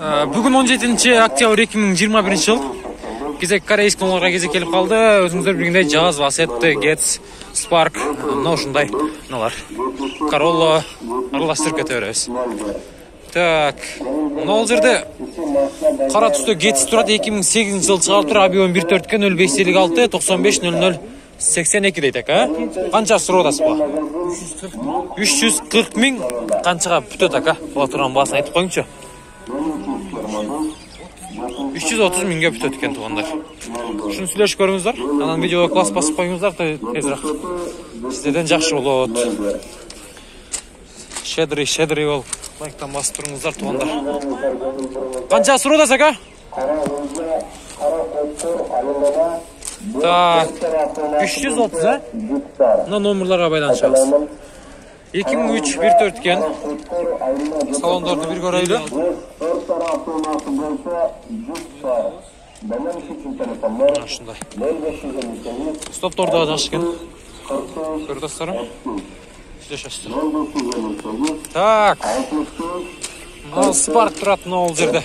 Бүгін 17 октябрь 2021 жыл. Кезек корейский малға кезек келіп қалды. Өзіңіздер білгендей Jazz, Vacette, Getz, Spark, мынау ушундай мыналар. Corolla араластырып кете беребиз. Так, мынау жерде қара түсті Getz тұрады. 2008 жыл шығарып тұр. Abion 1.4-ке 0556 95 00 82 дейдік, Қанша сұраудасыз ба? 340 мың қаншаға бүтеді, Бола тұрған басын айтып қойыңызшы. 330 мыңға бүтеді екен туғандар. Шunu сөйлешіп көріңіздер. Анан видеоға класс басып қойыңыздар, тезірек. Сіздерден жақсы болады. Шедрый ол. Лайктан басып тұрыңыздар туғандар. Қанша сұраудасыз, Так, 330, Мына номерларға байланышабыз. 2003 1.4 кен. Салондарды бір көрайлы. Шындай. Стопторда жақшы кен. Көрдастарым. Сөйлешесіздер. Так. Мынау Spark тұрады мынау жерде.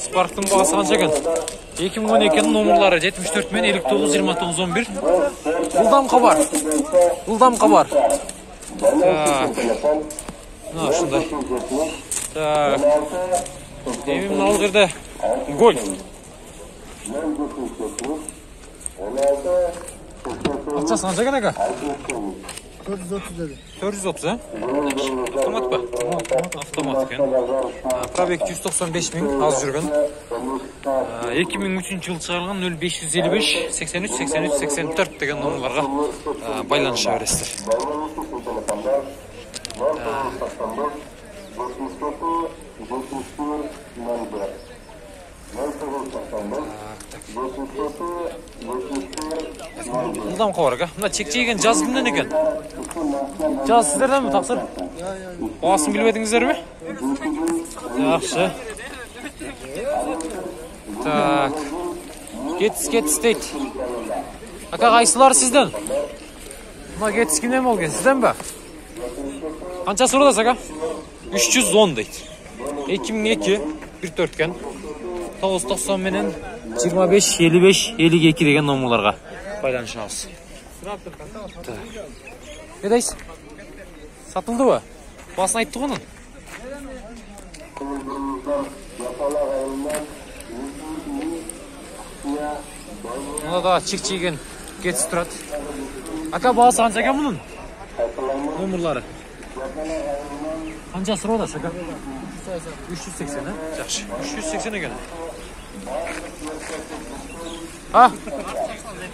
Spark'тың бағасы қанша кен? 2012 номерлары 74 мен 59 29 11. Жылдам қабар. Так. Мына шындай. Так. Демим мынау жерде Golf. Ақшасы қанша кен, 430, Автомат па? Автомат кен. Пробег 195 мың, аз жүрген. 2003 жыл шығарылған 0555 83 83 84 деген номерларға байланыша бересіздер. Жылдам қабар, Мына чек-чеген Jazz кімден екен? Jazz сіздерден бі, тақсыр? Бағасын білбедіңіздер ме? Жақшы. Так. Getz дейді. Қайсылар сізден? Мына Getz кімден болген? Сізден бі? Қанша сұрадасыз, 310 дейді. 2002 1.4 кен. 990 менен 25 55 52 деген номерларға байланышабыз. Не дейсіз? Сатылды ба? Басын айтты ғының? Мұнда да чек-чеген Getz тұрады. Бағасы қанша екен мұның? Номерлары. Қанша сұрадасыз, 380, Жақшы. 380 екен.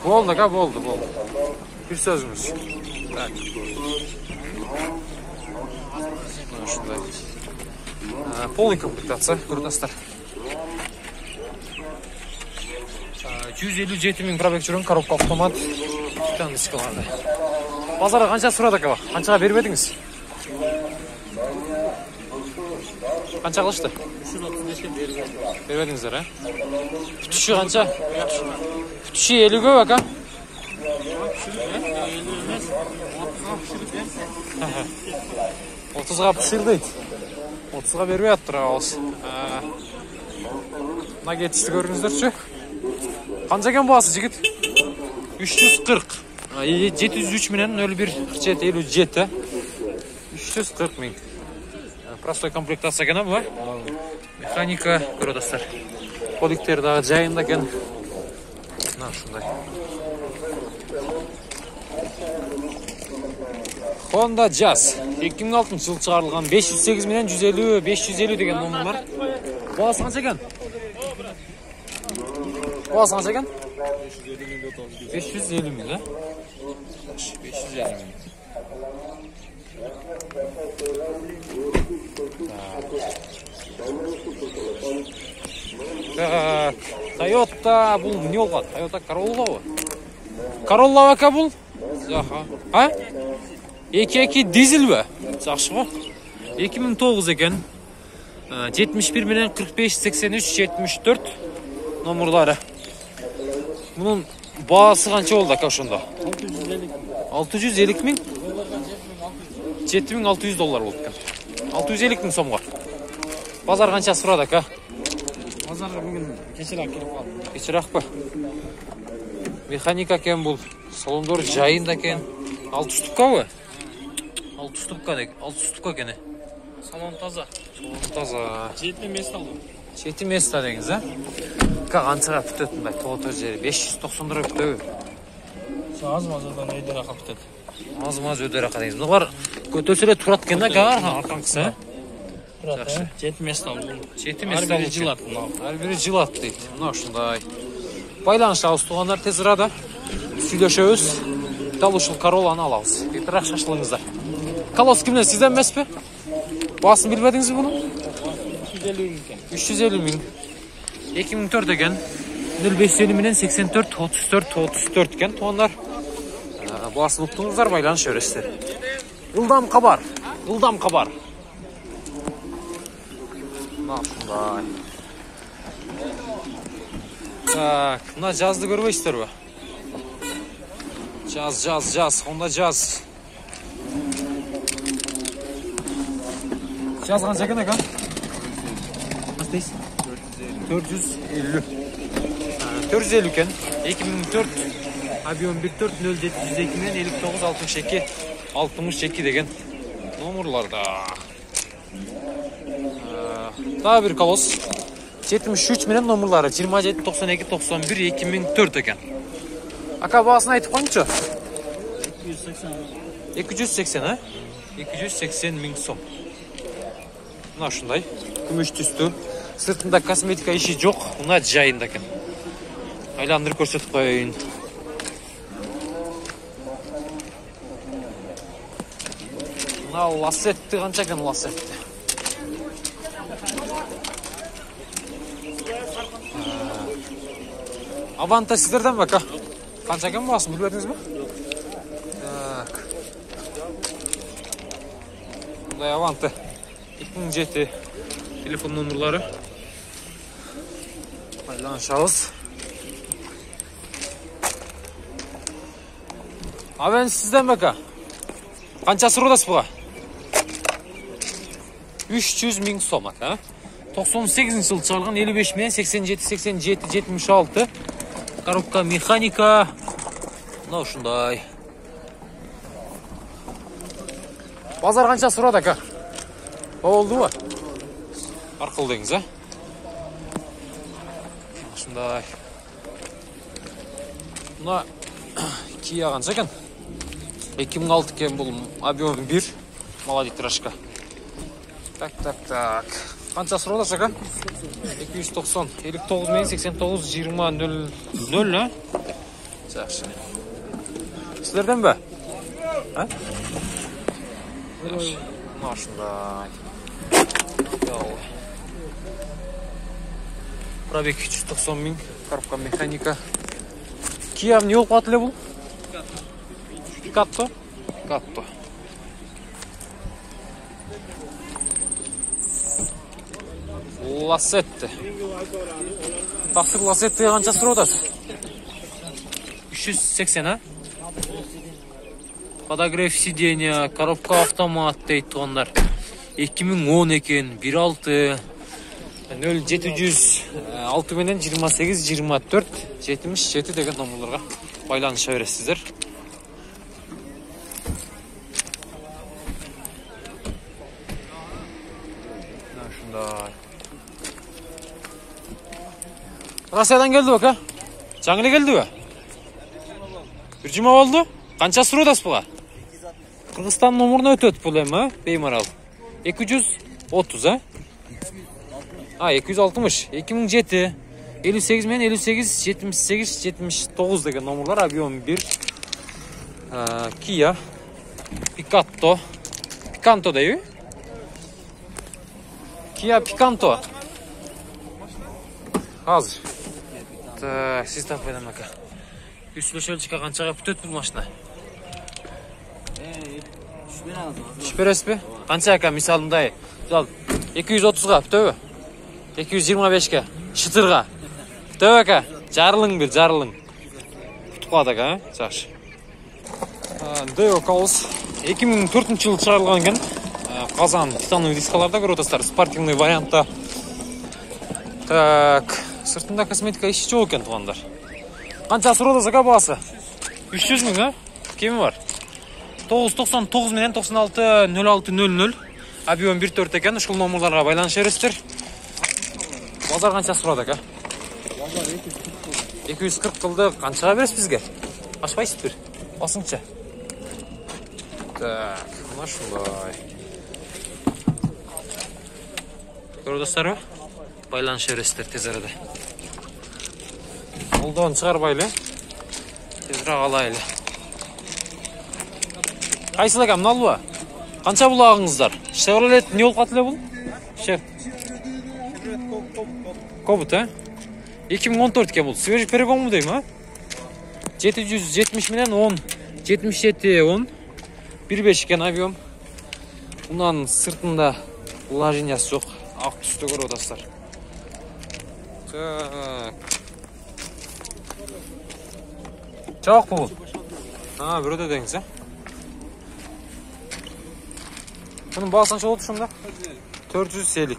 Болды. Bir sözümüz. Так. Полный комплектация, көрдіңіздер. 157 мың пробег жүрген, коробка автомат. Дискаларды. Базарға қанша сұрады, Қаншаға бермедіңіз? Қанша қылышты? 335-ке бермедіңіздер, Күтіші қанша? Күтіші 50 көп, 30-ға пішір дейді. 30-ға бермей аттыр ауыз. Мына Getz'ті көріңіздерші. Қанша кен бағасы, жігіт? 340. 703 менен 01 47 57. 340 мың. Простой комплектация кен, бұлай? Механика көрдастар. Кодиктер дағы жайында кен. Шындай. Honda Jazz 2006 жыл шығарылған 508 менен 150 550 деген номерлар. Бағасы қанша екен? 550 мың, 550 мың. Так, Toyota бұл не олған? Toyota Corolla ба? Corolla ба бұл? Жақа. 2.2 дизель бі? Жақшы ғой. 2009 екен. 71 менен 45 83 74 номерлары. Бұның бағасы қанша болды, шонда? 650 мың. 7600 доллар болды. 650 мың сомға. Базар қанша сұрады ака? Базарға бүгін кешірек келіп қалдым. Кешірек па? Механика екен бұл. Салондор жайында екен. 6 штука бі? 6 штука екен. Салон таза. Таза. 7 мест алдым. 7 места деңіз, а? Қаншаға бүтетін бай? Тоғытыр жері 590 лира бүті. Аз-мазадан өйдер ақа бүтеді. Аз-маз өдер ақа деңіз. Бұлар көтөсіле тұрат кен да арқанқысы, а? 7 мест алдым. 7 места Әрбірі жыл аты. Әрбірі жыл аты дейді. Мына ұшындай. Байланыш ауыз туғандар тез ұрады. Сөйлешеуіз. Дал ұшыл Королланы алауыз. Бетірақ шашылыңыздар. Колос кімден сізден мәс пе? Басын білбедіңіз бұны? 350 мың. 2004 екен. 0550 менен 84 34 екен. Туғандар. Басын ұқтыңыздар, байланыш өрестер. Ылдам қабар. Мақұлдай. Так, мына жазды көрбейсіздер бе? Жаз. Онда жаз. Жаз қанша екен ака? Қастайсыз? 450. 450 екен. 2004 объем 14072 мен 5962 деген номерларда. Daha bir колос. 73 менен номерлары 27 92 91 2004 екен. Ака бағасын айтып қойыңызшы? 280, а? 280 мың сом. Мына шындай. Күміш түсті. Сыртында косметика іші жоқ. Мына жайында екен. Айландырып көрсетіп қойын. Мына лассетті қанша екен лассетті? Аванта сіздерден бе, ака? Қанша екен бағасын білбедіңіз бе? Так. Бұндай Аванта 2007 телефон номерлары. Байланышабыз. Авен сізден бе, ака? Қанша сұрудасыз бұға? 300 мың сом, ака. 98 жыл шығарған 55 мен 87 76 коробка механика. Мына ұшындай. Базар қанша сұрады, ака? Болды ба? Арқыл деңіз, а? Ұшындай. Мына Kia қанша екен? 2006 екен бұл объем 1 малолитражка. Так. Қанша сұрады, ака? 290. 59 мен 89 20 00, а? Жақсы. Сіздерден бе? А? Машындай. Пробег 390 мың. Коробка механика. Kia не болып атылы бұл? Катто. Лассетті. Тақсыр лассетті қанша сұрудасыз? 380, а? Подогрев сиденья, коробка автомат дейді туғандар. 2010 екен, 1.6, 0706 менен 28 24 77 деген номерларға байланыша бересіздер. Шындай. Россиядан келді бе, ка? Жаңылы келді бе? Bir cuma oldu. Қанша сұрудасыз бұға? Қырғызстан номеріне өтеді бұл әм, беймарал. 230, а? 260. 2007. 58 мен 58 78 79 деген номерлар. Объем 1. Kia. Picanto deyі. Kia Picanto. Hazır. Так, siz tapaydan baka. Üstüne çıkan qanchaga бүтөт бұл машина? Шүперес бе? Қанша ака, мисалындай? 230-ға бүтөбі? 225-ке? Шытырға? Бүтөбі ака? Жарылың бел, жарылың. Бүтіп қалады ака, жақшы. Део Колос 2004 жылы шығарылған екен. Қазан титановый дискаларда көріп отырсыздар. Спортивный вариантта Так, сыртында косметика иши жок экен туугандар. Канча сурады зака баасы? 300 миң, а? Кеми бар? 999 менен 96 0600. Объем 1.4 экен. Ушул номерларга байланыша бересиздер. Базар канча сурады ака? Базар 240 кылды. Канчага бересиз бизге? Ашпайсызбы? Басыңча. Так, мына ушундай. Көрдү досторбу? Байланыша бересиздер тез арада. Колдон чыгарбайлы. Тезирээк алайлы. Кайсыл ака, мыналбы? Канча булагыңыздар? Chevrolet не болуп катты эле бул? Кобут, а? 2014 бул. Свежий перегонму дейм, а? 770 менен 10, 77 10, 1.5 экен объем. Мунун сыртында лажиниясы жок. Ак түстө көрүп атасыздар. Так. Чак бул. Бирөөдө деңиз, а? Bunun bağ sançı oldu şunda? 450.